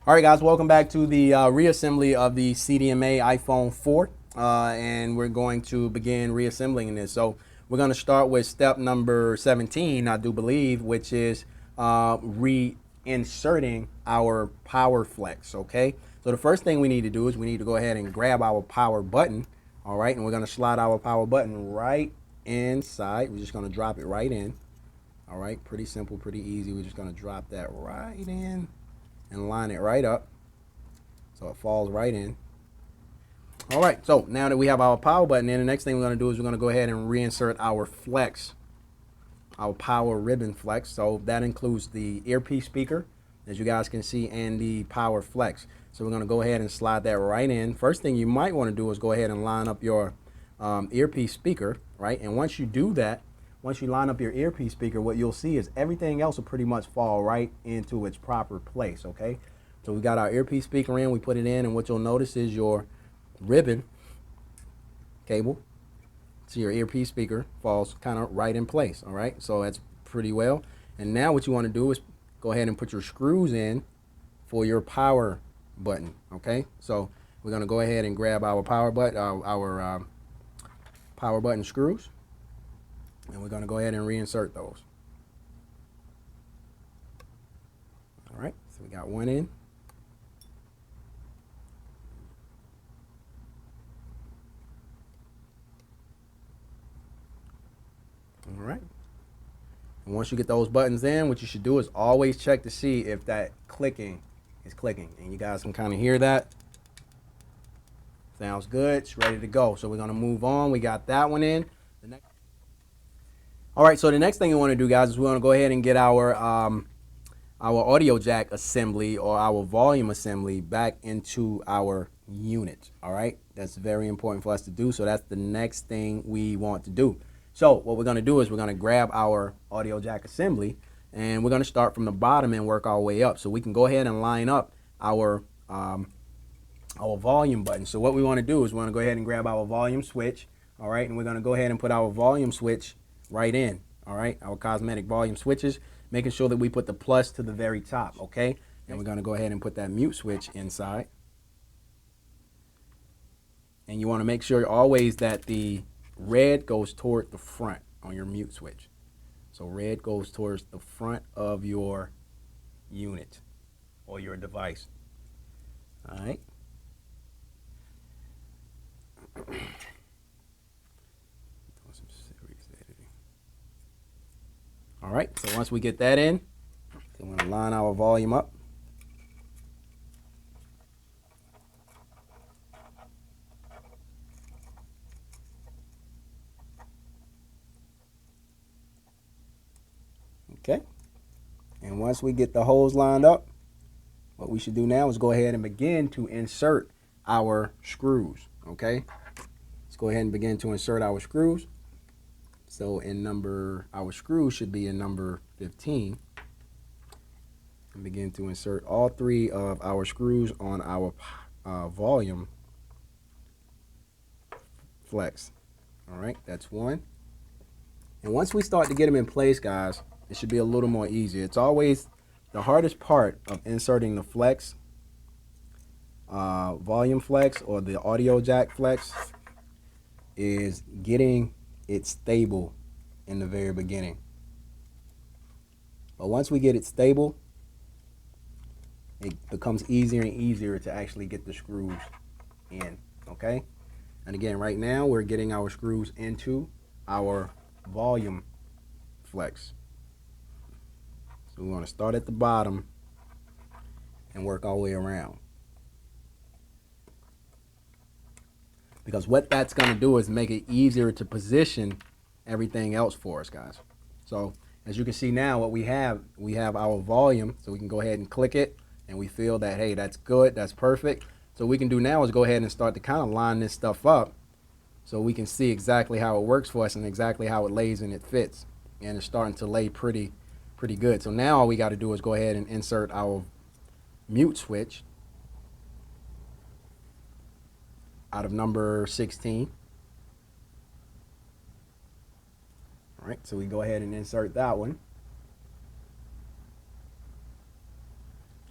All right, guys, welcome back to the reassembly of the CDMA iPhone 4, and we're going to begin reassembling this. So we're going to start with step number 17, I do believe, which is reinserting our power flex, okay? So the first thing we need to do is we need to go ahead and grab our power button, all right? And we're going to slide our power button right inside. We're just going to drop it right in, all right? Pretty simple, pretty easy. We're just going to drop that right in and line it right up so it falls right in. All right, so now that we have our power button in, the next thing we're going to do is we're going to go ahead and reinsert our flex, our power ribbon flex. So that includes the earpiece speaker, as you guys can see, and the power flex. So we're going to go ahead and slide that right in. First thing you might want to do is go ahead and line up your earpiece speaker, right? And once you do that, once you line up your earpiece speaker, what you'll see is everything else will pretty much fall right into its proper place, okay? So we got our earpiece speaker in, we put it in, and what you'll notice is your ribbon cable to your earpiece speaker falls kind of right in place, all right? So that's pretty well. And now what you want to do is go ahead and put your screws in for your power button, okay? So we're going to go ahead and grab our power button, our power button screws, and we're going to go ahead and reinsert those. All right, so we got one in. All right. And once you get those buttons in, what you should do is always check to see if that clicking is clicking. And you guys can kind of hear that. Sounds good. It's ready to go. So we're going to move on. We got that one in. All right, so the next thing you want to do, guys, is we want to go ahead and get our audio jack assembly or our volume assembly back into our unit. All right, that's very important for us to do. So that's the next thing we want to do. So what we're going to do is we're going to grab our audio jack assembly, and we're going to start from the bottom and work our way up. So we can go ahead and line up our volume button. So what we want to do is we want to go ahead and grab our volume switch. All right, and we're going to go ahead and put our volume switch right in. All right, our cosmetic volume switches, making sure that we put the plus to the very top, okay? And we're going to go ahead and put that mute switch inside. And you want to make sure always that the red goes toward the front on your mute switch. So red goes towards the front of your unit or your device. All right. All right, so once we get that in, we're going to line our volume up. Okay, and once we get the holes lined up, what we should do now is go ahead and begin to insert our screws, okay? Let's go ahead and begin to insert our screws. So our screws should be in number 15. And begin to insert all three of our screws on our volume flex. All right, that's one. And once we start to get them in place, guys, it should be a little more easier. It's always the hardest part of inserting the flex, volume flex or the audio jack flex is getting it stable in the very beginning. But once we get it stable, it becomes easier and easier to actually get the screws in, okay? And again, right now we're getting our screws into our volume flex. So we want to start at the bottom and work our way around. Because what that's going to do is make it easier to position everything else for us, guys. So as you can see now, what we have our volume, so we can go ahead and click it, and we feel that, hey, that's good, that's perfect. So what we can do now is go ahead and start to kind of line this stuff up so we can see exactly how it works for us and exactly how it lays and it fits. And it's starting to lay pretty good. So now all we got to do is go ahead and insert our mute switch out of number 16. All right, so we go ahead and insert that one.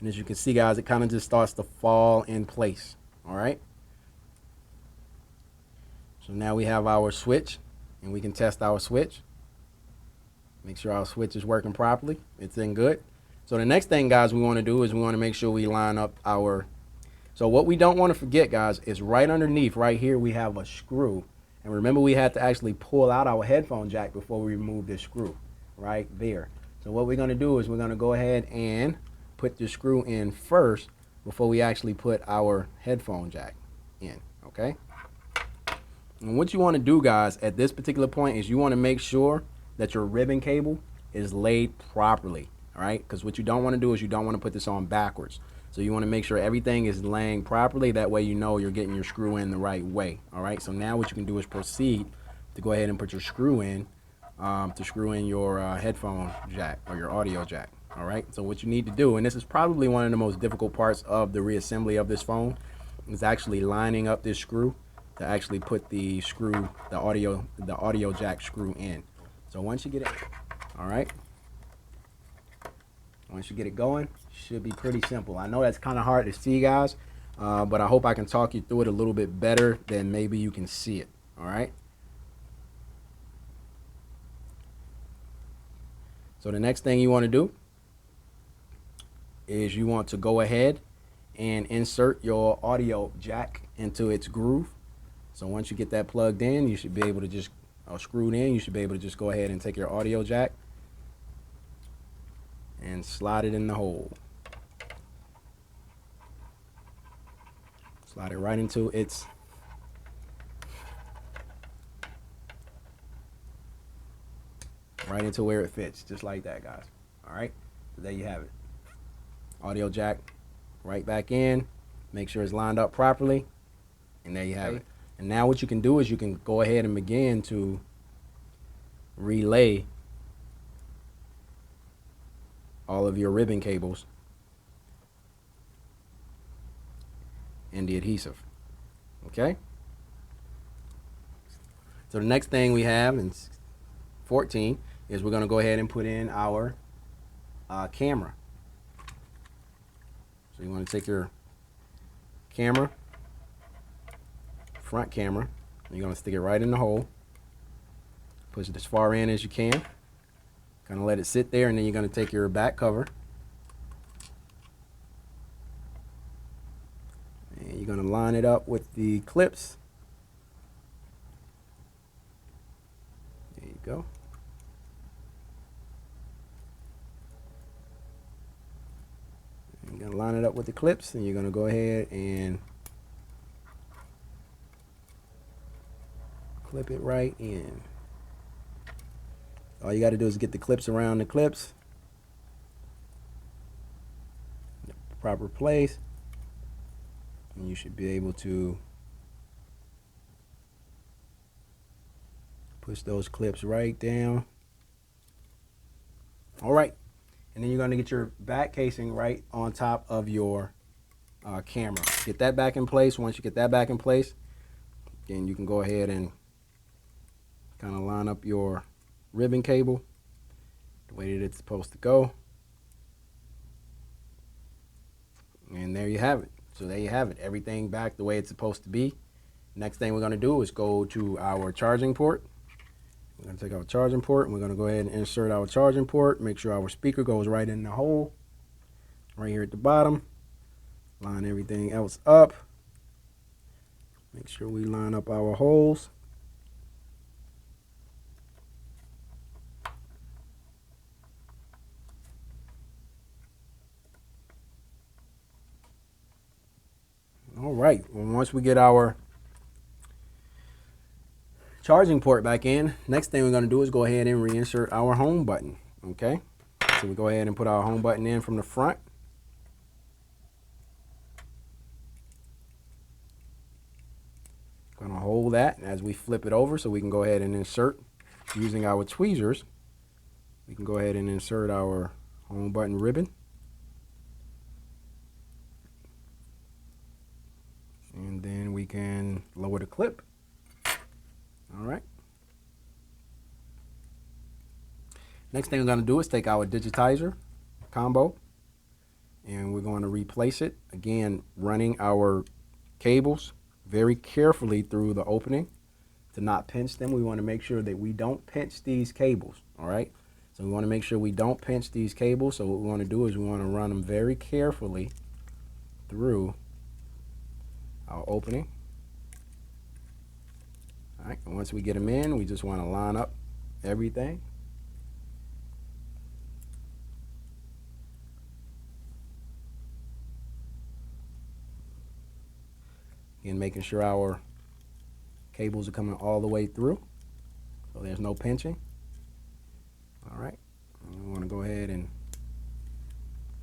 And as you can see, guys, it kind of just starts to fall in place. All right. So now we have our switch, and we can test our switch. Make sure our switch is working properly. It's in good. So the next thing, guys, we want to do is we want to make sure we line up our... So what we don't want to forget, guys, is right underneath, right here, we have a screw. And remember, we had to actually pull out our headphone jack before we remove this screw, right there. So what we're going to do is we're going to go ahead and put the screw in first before we actually put our headphone jack in, okay? And what you want to do, guys, at this particular point is you want to make sure that your ribbon cable is laid properly, all right? Because what you don't want to do is you don't want to put this on backwards. So you want to make sure everything is laying properly. That way you know you're getting your screw in the right way, all right? So now what you can do is proceed to go ahead and put your screw in, to screw in your headphone jack or your audio jack, all right? So what you need to do, and this is probably one of the most difficult parts of the reassembly of this phone, is actually lining up this screw to actually put the screw, the audio jack screw in. So once you get it, all right, once you get it going, should be pretty simple. I know that's kind of hard to see, guys, but I hope I can talk you through it a little bit better than maybe you can see it, all right? So the next thing you want to do is you want to go ahead and insert your audio jack into its groove. So once you get that plugged in, you should be able to just, or screwed in, you should be able to just go ahead and take your audio jack and slide it in the hole. Slide it right into its right into where it fits, just like that, guys. All right, so there you have it. Audio jack right back in. Make sure it's lined up properly, and there you have it. And now what you can do is you can go ahead and begin to relay all of your ribbon cables and the adhesive, okay? So the next thing we have in 14 is we're gonna go ahead and put in our camera. So you wanna take your camera, front camera, and you're gonna stick it right in the hole. Push it as far in as you can. Kind of let it sit there, and then you're gonna take your back cover and you're gonna line it up with the clips. There you go. You're gonna line it up with the clips, and you're gonna go ahead and clip it right in. All you got to do is get the clips around the clips in the proper place, and you should be able to push those clips right down. All right, and then you're going to get your back casing right on top of your camera. Get that back in place. Once you get that back in place, then you can go ahead and kind of line up your ribbon cable the way that it's supposed to go, and there you have it. So there you have it, everything back the way it's supposed to be. Next thing we're going to do is go to our charging port. We're going to take our charging port, and we're going to go ahead and insert our charging port. Make sure our speaker goes right in the hole right here at the bottom. Line everything else up. Make sure we line up our holes. All right, well, once we get our charging port back in, next thing we're going to do is go ahead and reinsert our home button, okay? So we go ahead and put our home button in from the front. Going to hold that as we flip it over so we can go ahead and insert using our tweezers. We can go ahead and insert our home button ribbon. And then we can lower the clip. All right. Next thing we're going to do is take our digitizer combo, and we're going to replace it. Again, running our cables very carefully through the opening to not pinch them. We want to make sure that we don't pinch these cables, all right? So we want to make sure we don't pinch these cables. So what we want to do is we want to run them very carefully through our opening. All right, and once we get them in, we just want to line up everything. And making sure our cables are coming all the way through, so there's no pinching. All right, and we want to go ahead and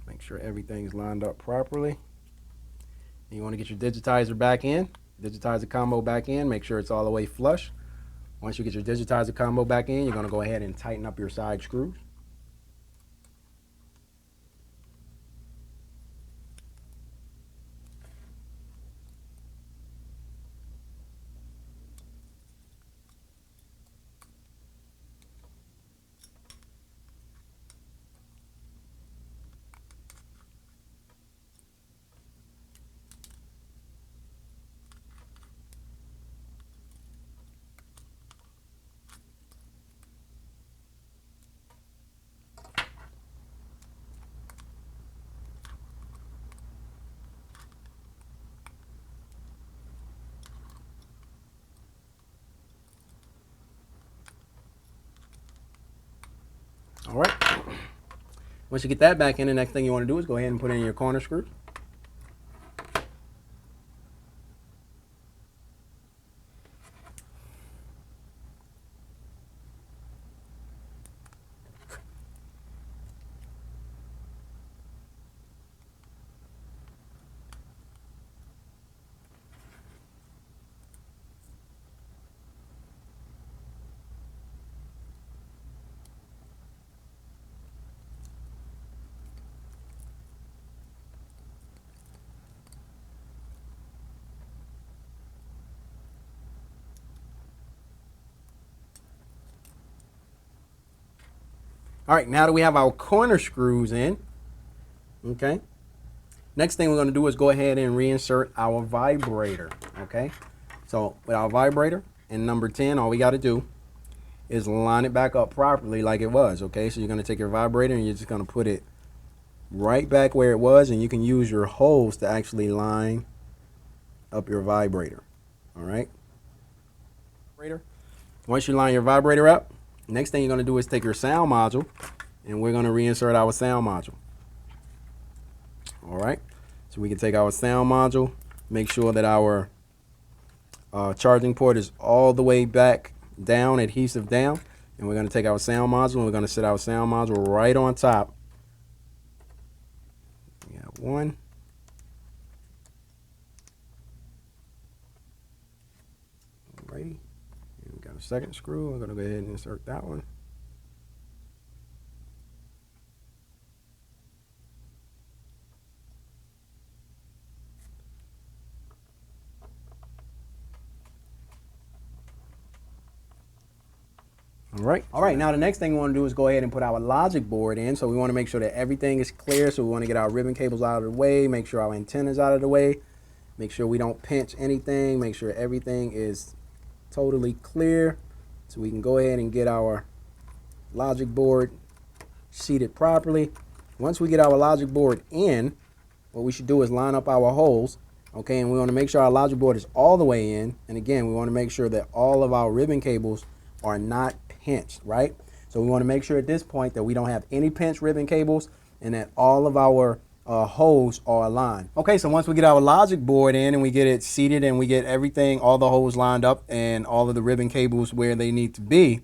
make sure everything's lined up properly. And you want to get your digitizer back in, digitizer combo back in, make sure it's all the way flush. Once you get your digitizer combo back in, you're going to go ahead and tighten up your side screws. All right. Once you get that back in, the next thing you want to do is go ahead and put in your corner screws. All right, now that we have our corner screws in, okay, next thing we're going to do is go ahead and reinsert our vibrator, okay? So with our vibrator in number 10, all we got to do is line it back up properly like it was, okay? So you're going to take your vibrator and you're just going to put it right back where it was, and you can use your holes to actually line up your vibrator, all right? Once you line your vibrator up, next thing you're going to do is take your sound module, and we're going to reinsert our sound module. All right, so we can take our sound module, make sure that our charging port is all the way back down, adhesive down, and we're going to take our sound module and we're going to set our sound module right on top. We have one. Alrighty. We got a second screw. We're going to go ahead and insert that one. All right, now the next thing we want to do is go ahead and put our logic board in. So we want to make sure that everything is clear. So we want to get our ribbon cables out of the way, make sure our antennas out of the way, make sure we don't pinch anything, make sure everything is totally clear. So we can go ahead and get our logic board seated properly. Once we get our logic board in, what we should do is line up our holes, okay? And we want to make sure our logic board is all the way in. And again, we want to make sure that all of our ribbon cables are not pinched, right? So we want to make sure at this point that we don't have any pinched ribbon cables and that all of our holes are aligned. Okay, so once we get our logic board in and we get it seated and we get everything, all the holes lined up and all of the ribbon cables where they need to be,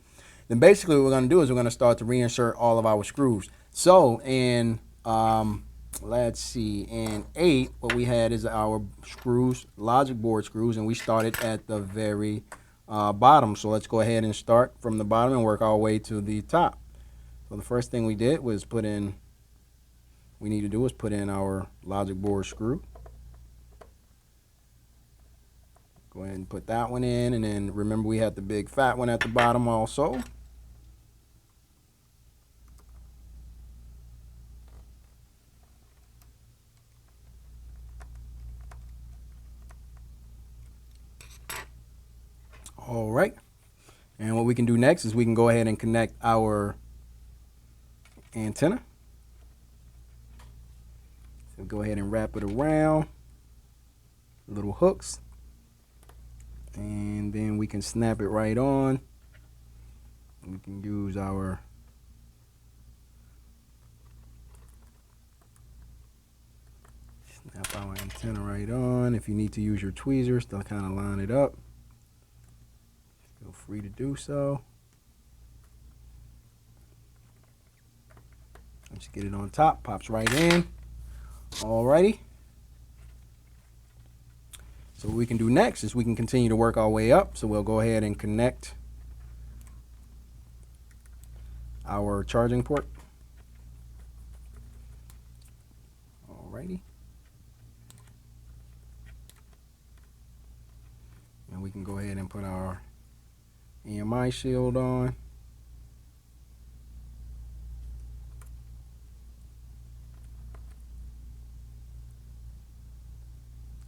then basically what we're going to do is we're going to start to reinsert all of our screws. So in let's see, in 8, what we had is our screws, logic board screws, and we started at the very bottom. So let's go ahead and start from the bottom and work our way to the top. So the first thing we did was put in our logic board screw. Go ahead and put that one in, and then remember we had the big fat one at the bottom also. All right. And what we can do next is we can go ahead and connect our antenna. So go ahead and wrap it around little hooks. And then we can snap it right on. We can use our snap our antenna right on. If you need to use your tweezers to kind of line it up, feel free to do so. Let's get it on top, pops right in. Alrighty. So what we can do next is we can continue to work our way up. So we'll go ahead and connect our charging port. Alrighty. And we can go ahead and put our EMI shield on.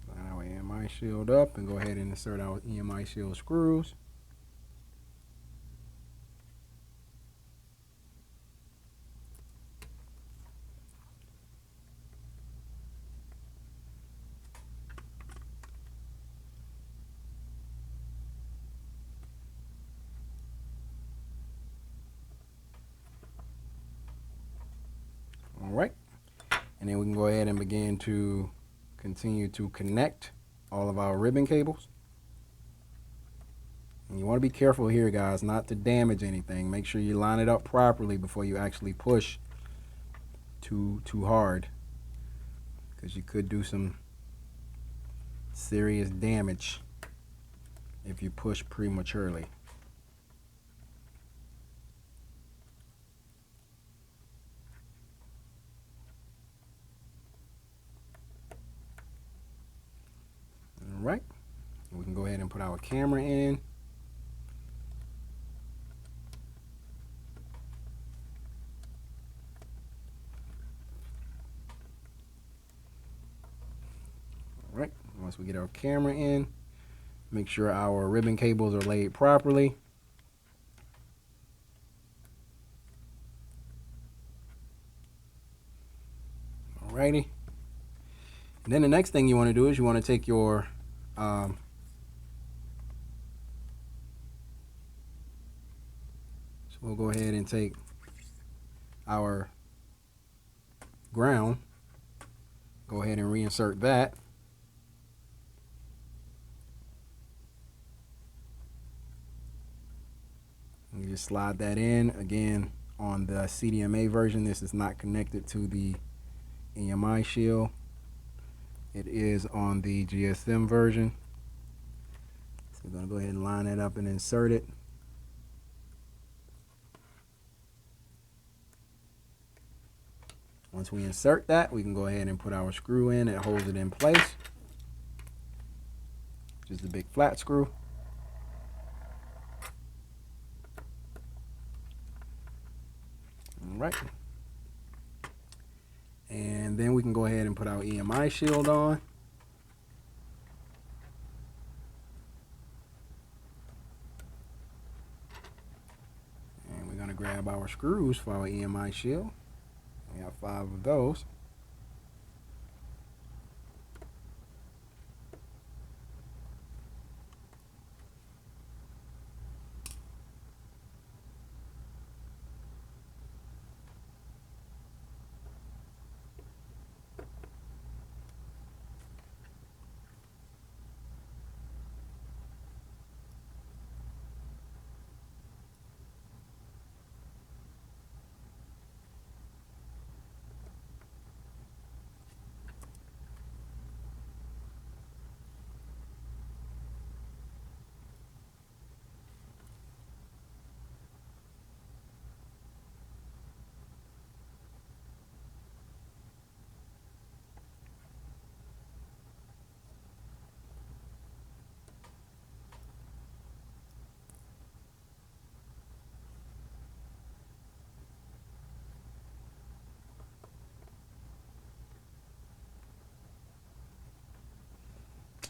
Line our EMI shield up and go ahead and insert our EMI shield screws. All right, and then we can go ahead and begin to continue to connect all of our ribbon cables. And you want to be careful here, guys, not to damage anything. Make sure you line it up properly before you actually push too hard, because you could do some serious damage if you push prematurely. All right, we can go ahead and put our camera in. All right, once we get our camera in, make sure our ribbon cables are laid properly. Alrighty. And then the next thing you want to do is you want to take your so we'll go ahead and take our ground, go ahead and reinsert that. And you just slide that in. Again, on the CDMA version, this is not connected to the EMI shield. It is on the GSM version. So we're going to go ahead and line it up and insert it. Once we insert that, we can go ahead and put our screw in that holds it in place, which is the big flat screw. All right. And then we can go ahead and put our EMI shield on. And we're going to grab our screws for our EMI shield. We have 5 of those.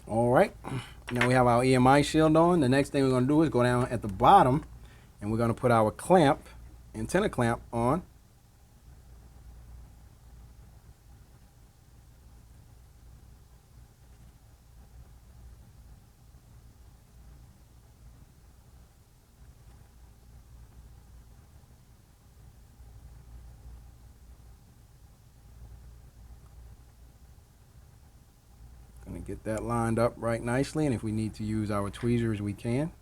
All right, Now we have our EMI shield on. The next thing we're going to do is go down at the bottom, and we're going to put our clamp, antenna clamp on. Going to get that lined up right nicely, and if we need to use our tweezers, we can.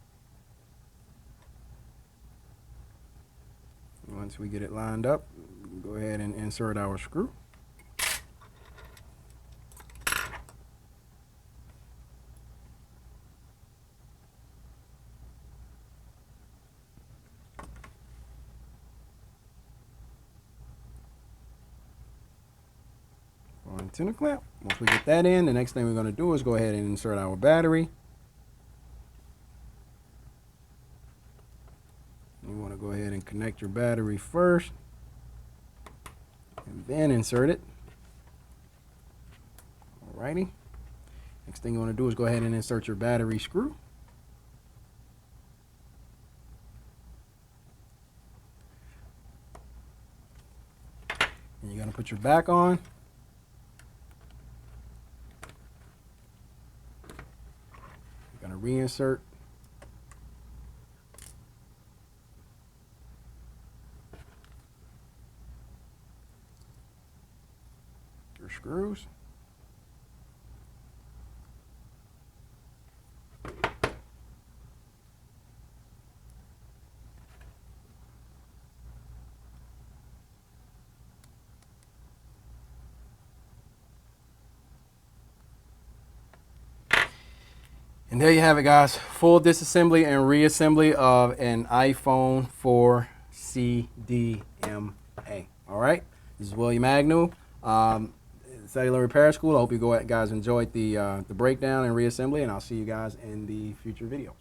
Once we get it lined up, we can go ahead and insert our screw. Antenna clamp. Once we get that in, the next thing we're going to do is go ahead and insert our battery. You want to go ahead and connect your battery first, and then insert it. Alrighty. Next thing you want to do is go ahead and insert your battery screw. And you're going to put your back on. You're going to reinsert. Your screws. And there you have it, guys. Full disassembly and reassembly of an iPhone 4 CDMA. All right. This is William Agnew, Cellular Repair School. I hope you guys enjoyed the breakdown and reassembly, and I'll see you guys in the future videos.